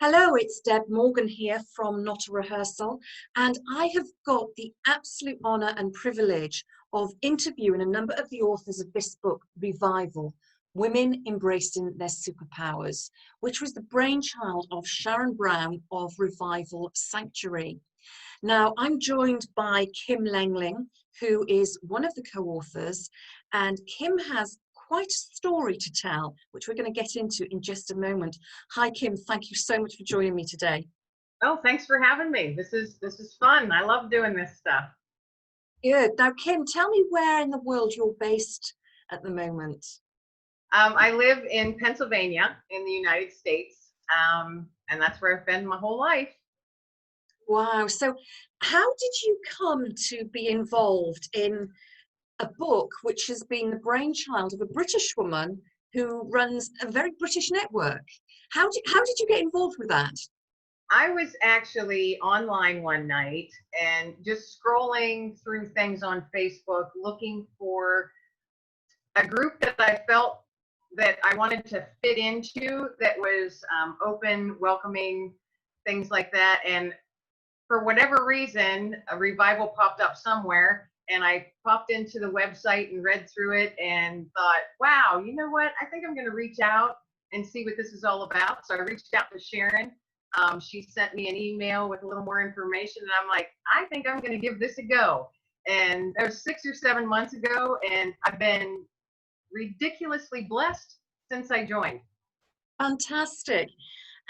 Hello, it's Deb Morgan here from Not a Rehearsal, and I have got the absolute honour and privilege of interviewing a number of the authors of this book, Revival, Women Embracing Their Superpowers, which was the brainchild of Sharon Brown of Revival Sanctuary. Now, I'm joined by Kim Lengling, who is one of the co-authors, and Kim has quite a story to tell, which we're going to get into in just a moment. Hi, Kim. Thank you so much for joining me today. Oh, thanks for having me. This is fun. I love doing this stuff. Good. Now, Kim, tell me where in the world you're based at the moment. I live in Pennsylvania in the United States, and that's where I've been my whole life. Wow. So how did you come to be involved in a book which has been the brainchild of a British woman who runs a very British network? How did you get involved with that? I was actually online one night and just scrolling through things on Facebook, looking for a group that I felt that I wanted to fit into, that was open, welcoming, things like that. And for whatever reason, a Revival popped up somewhere, and I popped into the website and read through it and thought, wow, you know what? I think I'm going to reach out and see what this is all about. So I reached out to Sharon. She sent me an email with a little more information, and I'm like, I think I'm going to give this a go. And that was 6 or 7 months ago, and I've been ridiculously blessed since I joined. Fantastic.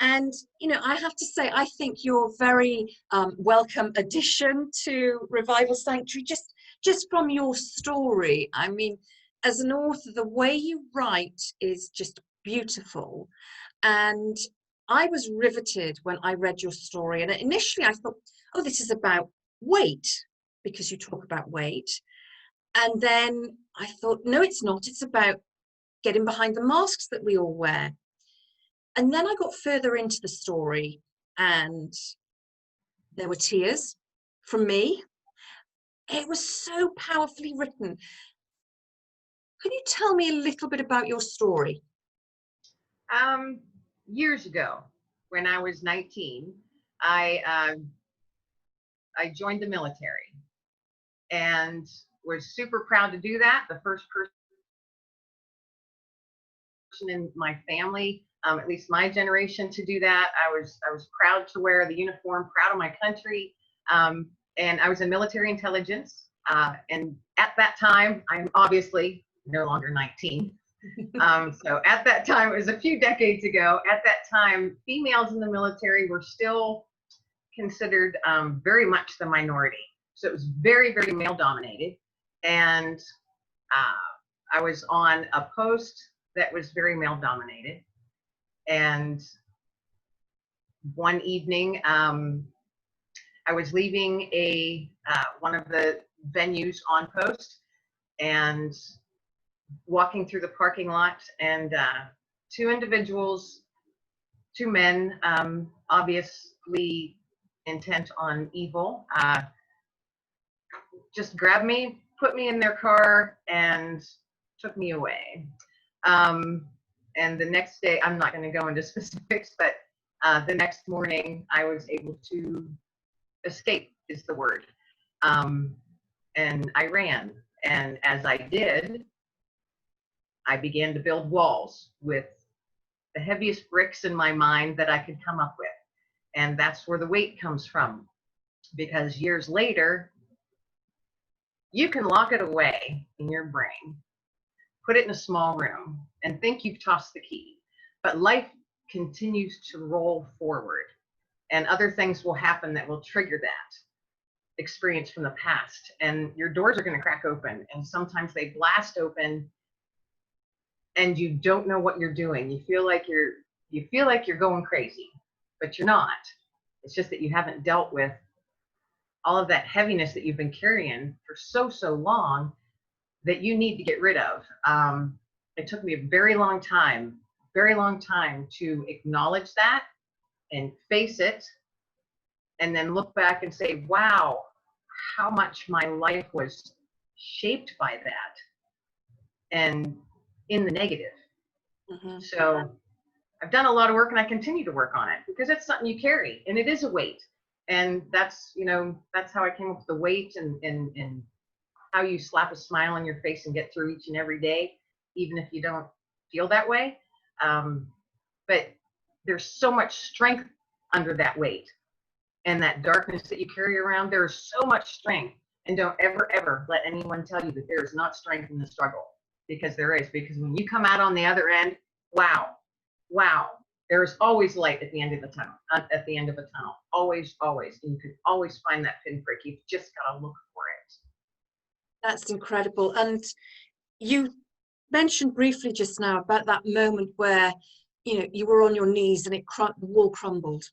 And, you know, I have to say, I think you're a very welcome addition to Revival Sanctuary, just from your story. I mean, as an author, the way you write is just beautiful. And I was riveted when I read your story. And initially I thought, oh, this is about weight, because you talk about weight. And then I thought, no, it's not. It's about getting behind the masks that we all wear. And then I got further into the story, and there were tears from me. It was so powerfully written. Can you tell me a little bit about your story? Years ago, when I was 19, I joined the military and was super proud to do that. The first person in my family, at least my generation, to do that. I was proud to wear the uniform, proud of my country, and I was in military intelligence. And at that time, I'm obviously no longer 19. So at that time, it was a few decades ago. At that time, females in the military were still considered very much the minority. So it was very, very male dominated. And I was on a post that was very male dominated. And one evening, I was leaving one of the venues on post and walking through the parking lot, and two individuals, two men, obviously intent on evil, just grabbed me, put me in their car, and took me away. And the next day, I'm not going to go into specifics, but the next morning I was able to escape, is the word. And I ran. And as I did, I began to build walls with the heaviest bricks in my mind that I could come up with. And that's where the weight comes from. Because years later, you can lock it away in your brain, put it in a small room, and think you've tossed the key. But life continues to roll forward, and other things will happen that will trigger that experience from the past. And your doors are going to crack open, and sometimes they blast open, and you don't know what you're doing. You feel like you're going crazy, but you're not. It's just that you haven't dealt with all of that heaviness that you've been carrying for so long that you need to get rid of. It took me a very long time to acknowledge that and face it, and then look back and say, wow, how much my life was shaped by that, and in the negative. Mm-hmm. So I've done a lot of work, and I continue to work on it because it's something you carry, and it is a weight. And that's, that's how I came up with the weight, and how you slap a smile on your face and get through each and every day, even if you don't feel that way. But there's so much strength under that weight, and that darkness that you carry around. There's so much strength, and don't ever, ever let anyone tell you that there is not strength in the struggle, because there is. Because when you come out on the other end, wow, there is always light at the end of the tunnel. Always, always, and you can always find that pinprick. You've just got to look for it. That's incredible. And you mentioned briefly just now about that moment where you were on your knees and the wall crumbled,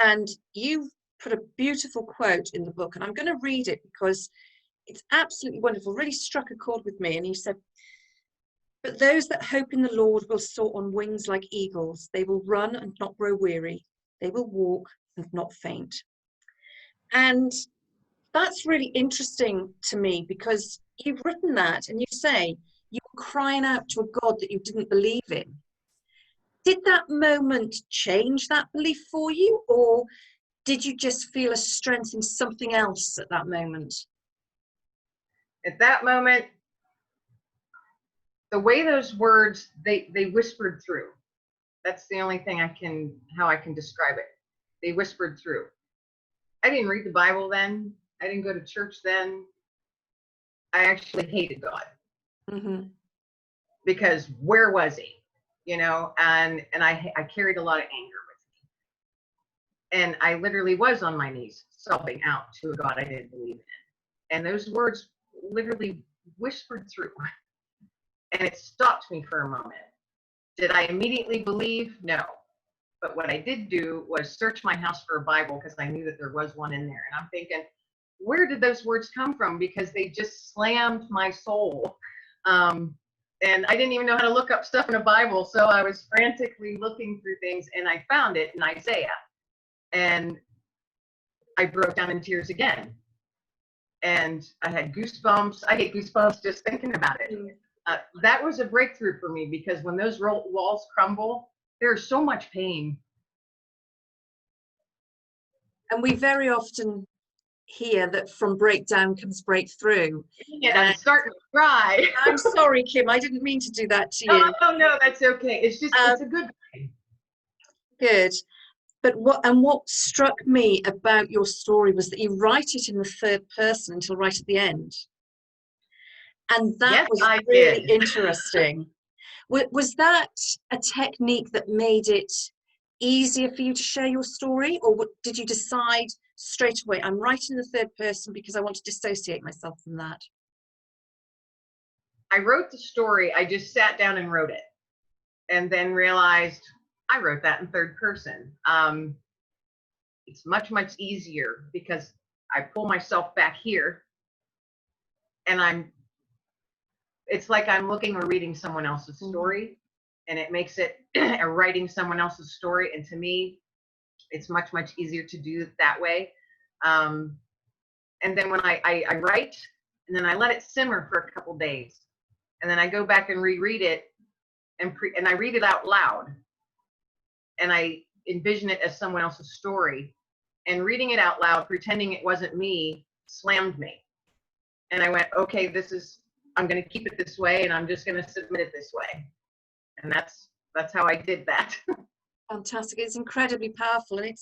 and you put a beautiful quote in the book, and I'm going to read it because it's absolutely wonderful, really struck a chord with me. And you said, "But those that hope in the Lord will soar on wings like eagles. They will run and not grow weary. They will walk and not faint." And that's really interesting to me, because you've written that and you say you were crying out to a God that you didn't believe in. Did that moment change that belief for you, or did you just feel a strength in something else at that moment? At that moment, the way those words, they whispered through. That's the only thing how I can describe it. They whispered through. I didn't read the Bible then. I didn't go to church then. I actually hated God. Mm-hmm. Because where was he? And I carried a lot of anger with me. And I literally was on my knees, sobbing out to a God I didn't believe in. And those words literally whispered through. And it stopped me for a moment. Did I immediately believe? No. But what I did do was search my house for a Bible, because I knew that there was one in there. And I'm thinking, where did those words come from? Because they just slammed my soul. And I didn't even know how to look up stuff in a Bible. So I was frantically looking through things, and I found it in Isaiah. And I broke down in tears again. And I had goosebumps. I get goosebumps just thinking about it. That was a breakthrough for me, because when those walls crumble, there's so much pain. And we very often hear that from breakdown comes breakthrough. And I'm starting to cry. I'm sorry, Kim, I didn't mean to do that to you. Oh, no, that's okay. It's just, it's a good thing. Good. But what struck me about your story was that you write it in the third person until right at the end. And that was really interesting. Was that a technique that made it easier for you to share your story, or did you decide straight away, I'm writing in the third person because I want to dissociate myself from that? I wrote the story. I just sat down and wrote it, and then realized I wrote that in third person. It's much, much easier because I pull myself back here, and it's like I'm looking or reading someone else's story, and it makes it writing someone else's story. And to me, it's much, much easier to do it that way. And then when I write, and then I let it simmer for a couple days, and then I go back and reread it, and I read it out loud, and I envision it as someone else's story. And reading it out loud, pretending it wasn't me, slammed me. And I went, okay, I'm going to keep it this way, and I'm just going to submit it this way. And that's how I did that. Fantastic. It's incredibly powerful. And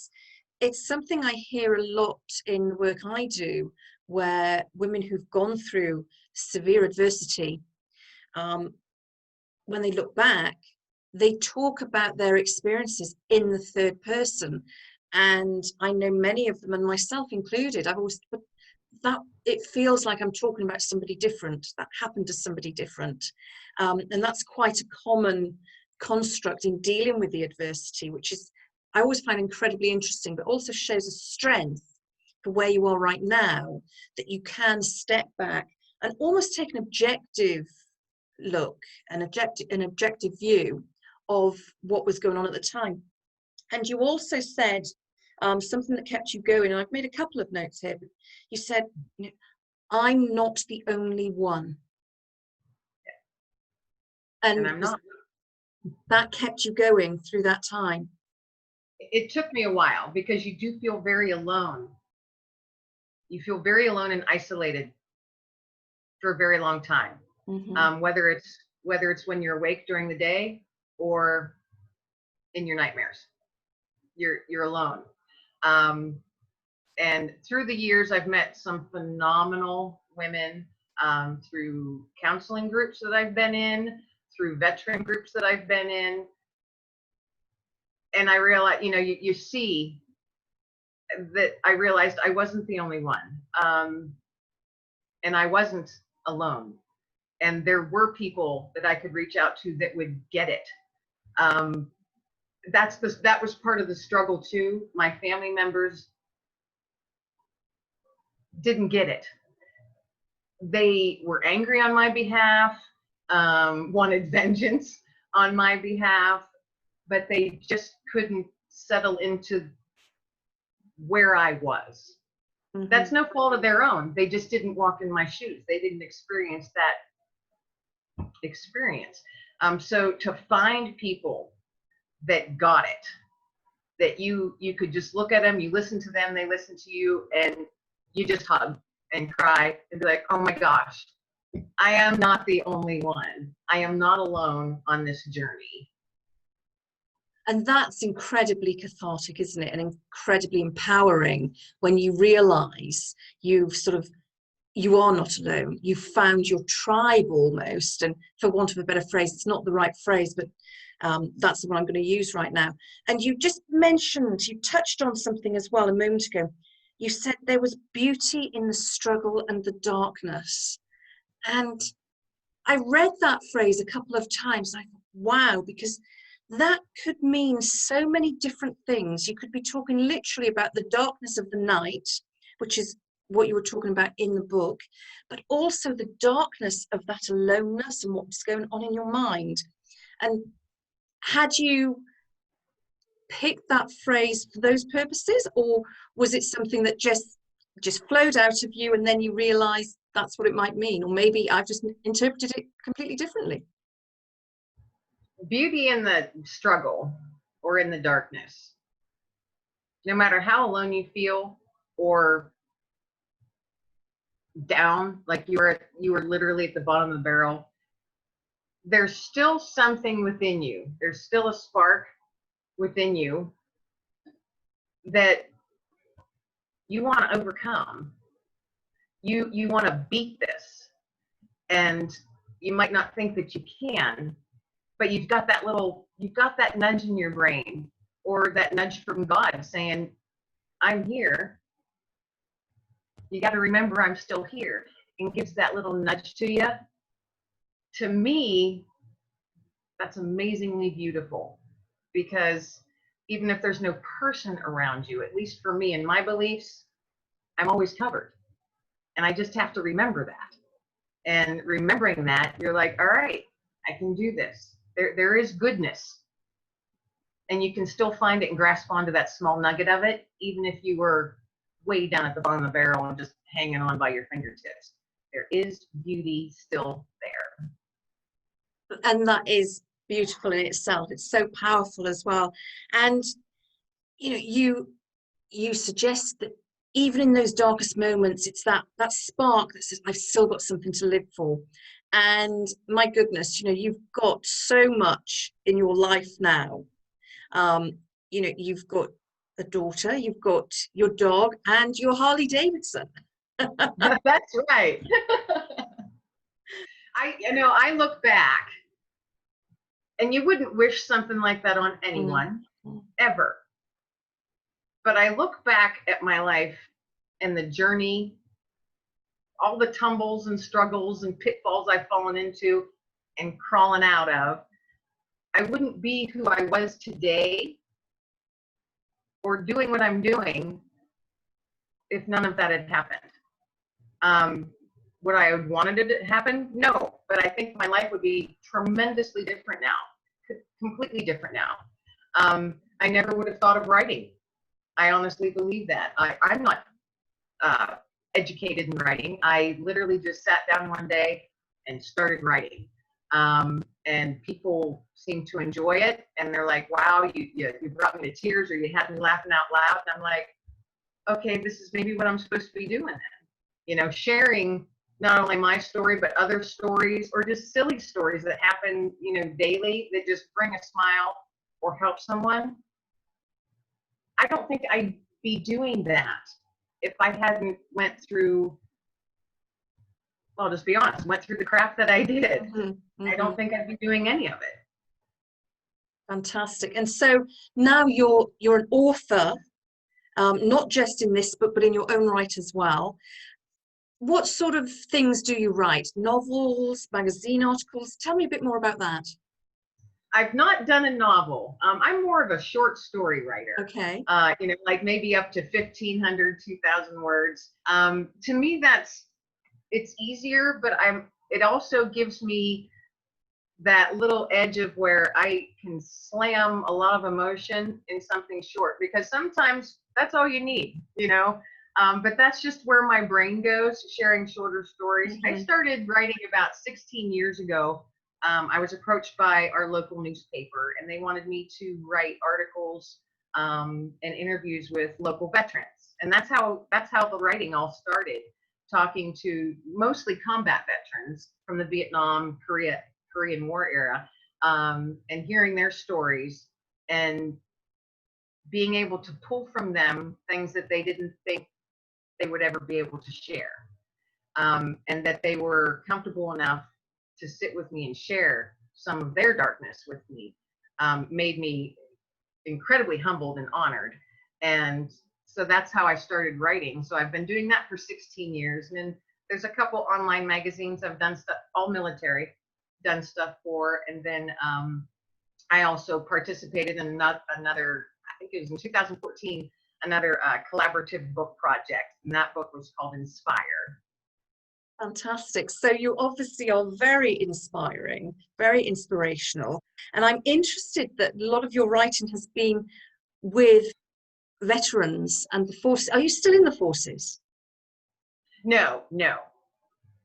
it's something I hear a lot in the work I do, where women who've gone through severe adversity, when they look back, they talk about their experiences in the third person. And I know many of them, and myself included, I've always put that it feels like I'm talking about somebody different, that happened to somebody different. And that's quite a common construct in dealing with the adversity, which is, I always find incredibly interesting, but also shows a strength for where you are right now, that you can step back and almost take an objective look, an objective view of what was going on at the time. And you also said something that kept you going, and I've made a couple of notes here, but you said, I'm not the only one. And I'm not. that kept you going through that time? It took me a while because you do feel very alone. You feel very alone and isolated for a very long time. Mm-hmm. Whether it's when you're awake during the day or in your nightmares, you're alone. Um, and through the years, I've met some phenomenal women, through counseling groups that I've been in, through veteran groups that I've been in, and I realized, you see that I realized I wasn't the only one, and I wasn't alone. And there were people that I could reach out to that would get it. Um, that was part of the struggle too. My family members didn't get it. They were angry on my behalf, wanted vengeance on my behalf, but they just couldn't settle into where I was. Mm-hmm. That's no fault of their own. They just didn't walk in my shoes. They didn't experience that experience. So to find people that got it, that you could just look at them, you listen to them, they listen to you, and you just hug and cry and be like, oh my gosh, I am not the only one. I am not alone on this journey. And that's incredibly cathartic, isn't it? And incredibly empowering when you realize you are not alone. You've found your tribe almost. And for want of a better phrase, it's not the right phrase, but that's the one I'm going to use right now. And you just mentioned, you touched on something as well a moment ago. You said there was beauty in the struggle and the darkness. And I read that phrase a couple of times. I thought, wow, because that could mean so many different things. You could be talking literally about the darkness of the night, which is what you were talking about in the book, but also the darkness of that aloneness and what's going on in your mind. And had you picked that phrase for those purposes, or was it something that just flowed out of you and then you realized that's what it might mean? Or maybe I've just interpreted it completely differently. Beauty in the struggle or in the darkness. No matter how alone you feel or down, like you were literally at the bottom of the barrel, there's still something within you. There's still a spark within you that you want to overcome. You want to beat this, and you might not think that you can, but you've got that nudge in your brain, or that nudge from God saying, I'm here. You got to remember I'm still here, and gives that little nudge to you. To me, that's amazingly beautiful, because even if there's no person around you, at least for me and my beliefs, I'm always covered. And I just have to remember that. And remembering that, you're like, all right, I can do this. There is goodness. And you can still find it and grasp onto that small nugget of it, even if you were way down at the bottom of the barrel and just hanging on by your fingertips. There is beauty still there. And that is beautiful in itself. It's so powerful as well. And you suggest that even in those darkest moments, it's that spark that says, I've still got something to live for. And my goodness, you've got so much in your life now. You've got a daughter, you've got your dog, and your Harley Davidson. That's right. I look back, and you wouldn't wish something like that on anyone, ever. But I look back at my life and the journey, all the tumbles and struggles and pitfalls I've fallen into and crawling out of. I wouldn't be who I was today or doing what I'm doing if none of that had happened. Would I have wanted it to happen? No, but I think my life would be tremendously different now, completely different now. I never would have thought of writing. I honestly believe that. I'm not educated in writing. I literally just sat down one day and started writing. And people seem to enjoy it, and they're like, wow, you brought me to tears, or you had me laughing out loud. And I'm like, okay, this is maybe what I'm supposed to be doing then. You know, sharing not only my story, but other stories, or just silly stories that happen, you know, daily, that just bring a smile or help someone. I don't think I'd be doing that if I hadn't went through, well, just be honest, went through the crap that I did. I don't think I'd be doing any of it. Fantastic. And so now you're an author, not just in this book, but in your own right as well. What sort of things do you write? Novels, magazine articles? Tell me a bit more about that. I've not done a novel. I'm more of a short story writer. Okay. You know, like maybe up to 1,500, 2,000 words. To me, it's easier, but it also gives me that little edge of where I can slam a lot of emotion in something short, because sometimes that's all you need, you know. But that's just where my brain goes, sharing shorter stories. I started writing about 16 years ago. I was approached by our local newspaper, and they wanted me to write articles and interviews with local veterans. And that's how the writing all started, talking to mostly combat veterans from the Vietnam, Korean War era, and hearing their stories, and being able to pull from them things that they didn't think they would ever be able to share, and that they were comfortable enough to sit with me and share some of their darkness with me, made me incredibly humbled and honored. And so that's how I started writing. So I've been doing that for 16 years. And then there's a couple online magazines I've done stuff, all military, done stuff for. And then I also participated in another, I think it was in 2014, another collaborative book project. And that book was called Inspire. Fantastic. So you obviously are very inspiring, very inspirational. And I'm interested that a lot of your writing has been with veterans and the forces. Are you still in the forces? No.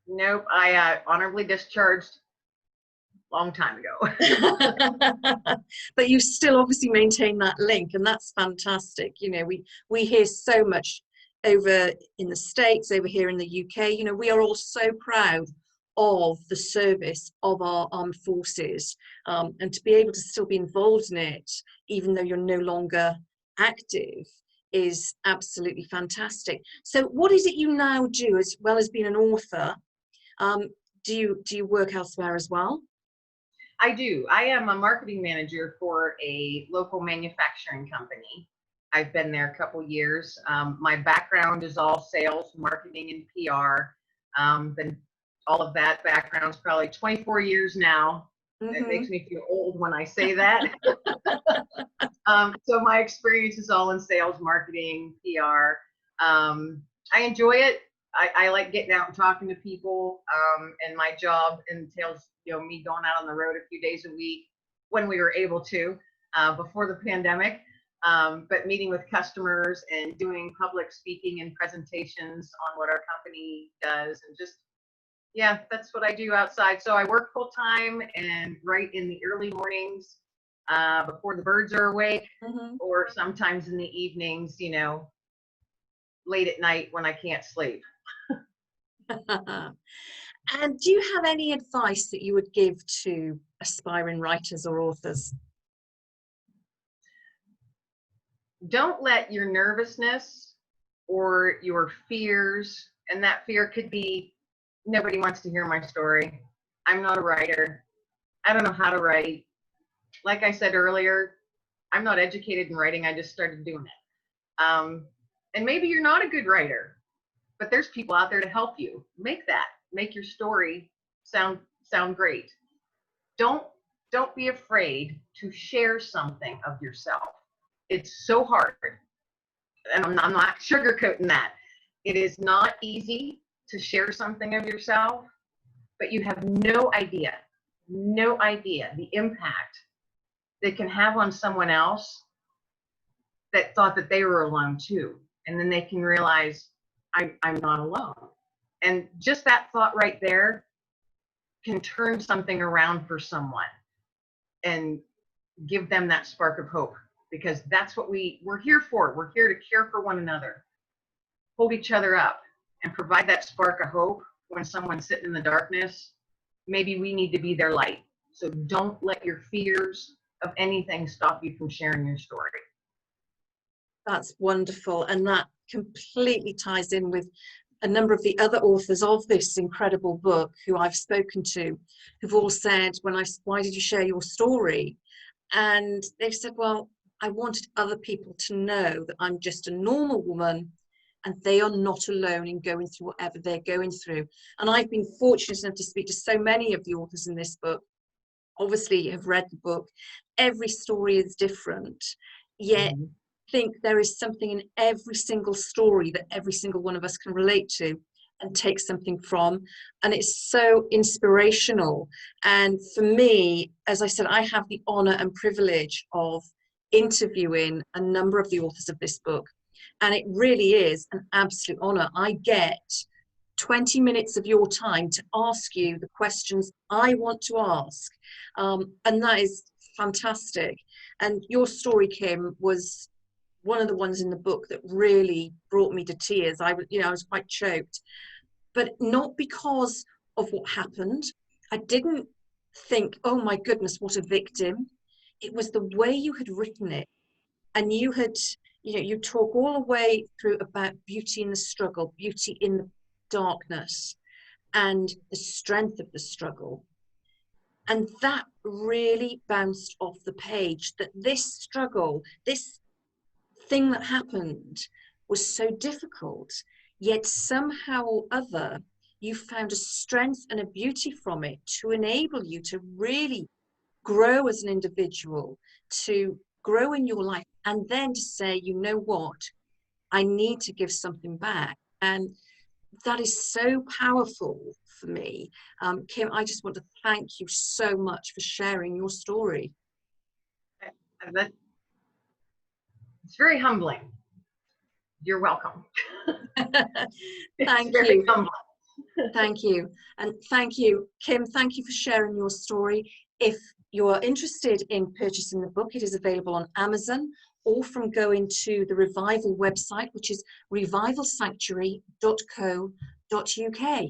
Nope. I honorably discharged a long time ago. But you still obviously maintain that link, and that's fantastic. You know, we hear so much over in the States, over here in the UK. You know, we are all so proud of the service of our armed forces, and to be able to still be involved in it, even though you're no longer active, is absolutely fantastic. So what is it you now do, as well as being an author? Do you work elsewhere as well? I do. I am a marketing manager for a local manufacturing company. I've been there a couple years. My background is all sales, marketing, and PR. Then all of that background's probably 24 years now. It makes me feel old when I say that. So my experience is all in sales, marketing, PR. I enjoy it. I like getting out and talking to people, and my job entails, you know, me going out on the road a few days a week when we were able to, before the pandemic, but meeting with customers and doing public speaking and presentations on what our company does, and just, yeah, that's what I do outside. So I work full time and write in the early mornings, before the birds are awake, or sometimes in the evenings, you know, late at night when I can't sleep. And do you have any advice that you would give to aspiring writers or authors? Don't let your nervousness or your fears, and that fear could be, nobody wants to hear my story, I'm not a writer, I don't know how to write. Like I said earlier, I'm not educated in writing, I just started doing it. And maybe you're not a good writer, but there's people out there to help you make your story sound great. Don't be afraid to share something of yourself. It's so hard, and I'm not sugarcoating that. It is not easy to share something of yourself, but you have no idea the impact that can have on someone else that thought that they were alone too. And then they can realize I'm not alone. And just that thought right there can turn something around for someone and give them that spark of hope, because that's what we're here for. We're here to care for one another, hold each other up, and provide that spark of hope when someone's sitting in the darkness. Maybe we need to be their light. So don't let your fears of anything stop you from sharing your story. That's wonderful. And that completely ties in with a number of the other authors of this incredible book who I've spoken to, who've all said, why did you share your story? And they've said, well, I wanted other people to know that I'm just a normal woman and they are not alone in going through whatever they're going through. And I've been fortunate enough to speak to so many of the authors in this book. Obviously, you have read the book. Every story is different, yet I think there is something in every single story that every single one of us can relate to and take something from. And it's so inspirational. And for me, as I said, I have the honor and privilege of interviewing a number of the authors of this book. And it really is an absolute honor. I get 20 minutes of your time to ask you the questions I want to ask. And that is fantastic. And your story, Kim, was one of the ones in the book that really brought me to tears. I was quite choked, but not because of what happened. I didn't think, oh my goodness, what a victim. It was the way you had written it. And you had, you talk all the way through about beauty in the struggle, beauty in the darkness, and the strength of the struggle. And that really bounced off the page, that this struggle, this thing that happened was so difficult, yet somehow or other you found a strength and a beauty from it to enable you to really grow as an individual, to grow in your life, and then to say, you know what, I need to give something back. And that is so powerful for me. Kim, I just want to thank you so much for sharing your story. It's very humbling. You're welcome. Thank you. Thank you. And thank you, Kim. Thank you for sharing your story. If you're interested in purchasing the book, it is available on Amazon or from going to the Revival website, which is revivalsanctuary.co.uk.